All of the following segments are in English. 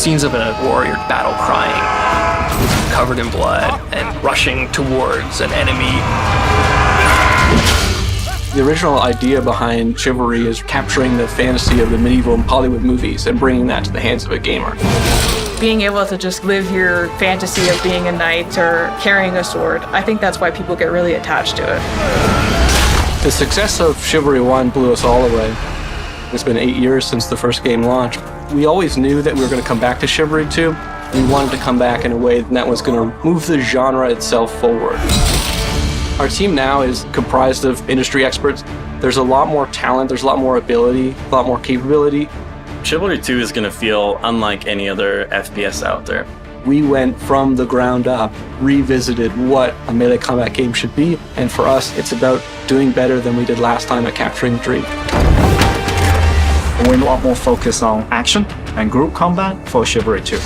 scenes of a warrior battle crying, covered in blood, and rushing towards an enemy. The original idea behind Chivalry is capturing the fantasy of the medieval Hollywood movies and bringing that to the hands of a gamer. Being able to just live your fantasy of being a knight or carrying a sword, I think that's why people get really attached to it. The success of Chivalry 1 blew us all away. It's been 8 years since the first game launched. We always knew that we were going to come back to Chivalry 2. We wanted to come back in a way that was going to move the genre itself forward. Our team now is comprised of industry experts. There's a lot more talent, there's a lot more ability, a lot more capability. Chivalry 2 is going to feel unlike any other FPS out there. We went from the ground up, revisited what a melee combat game should be, and for us, it's about doing better than we did last time at capturing the dream. We're a lot more focused on action and group combat for Chivalry 2.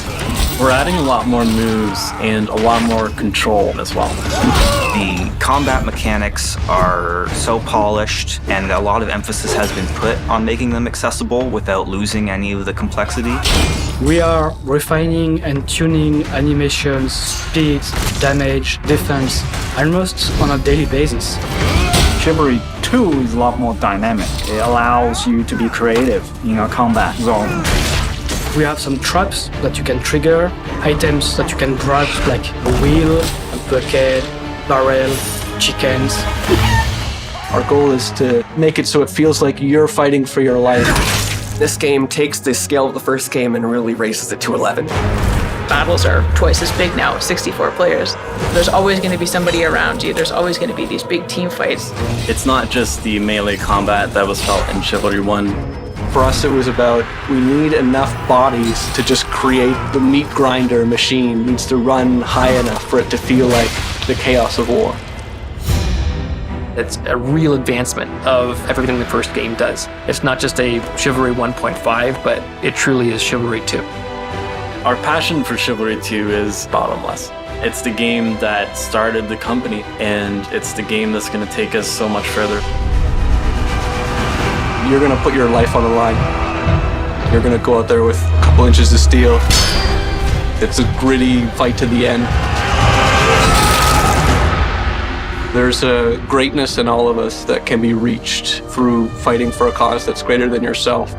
We're adding a lot more moves and a lot more control as well. The combat mechanics are so polished, and a lot of emphasis has been put on making them accessible without losing any of the complexity. We are refining and tuning animations, speed, damage, defense, almost on a daily basis. Chivalry 2 is a lot more dynamic. It allows you to be creative in a combat zone. We have some traps that you can trigger, items that you can grab like a wheel, a bucket, barrel, chickens. Our goal is to make it so it feels like you're fighting for your life. This game takes the scale of the first game and really raises it to 11. Battles are twice as big now with 64 players. There's always going to be somebody around you. There's always going to be these big team fights. It's not just the melee combat that was felt in Chivalry 1. For us, it was about, we need enough bodies to just create the meat grinder machine. It needs to run high enough for it to feel like the chaos of war. It's a real advancement of everything the first game does. It's not just a Chivalry 1.5, but it truly is Chivalry 2. Our passion for Chivalry 2 is bottomless. It's the game that started the company, and it's the game that's going to take us so much further. You're going to put your life on the line. You're going to go out there with a couple inches of steel. It's a gritty fight to the end. There's a greatness in all of us that can be reached through fighting for a cause that's greater than yourself.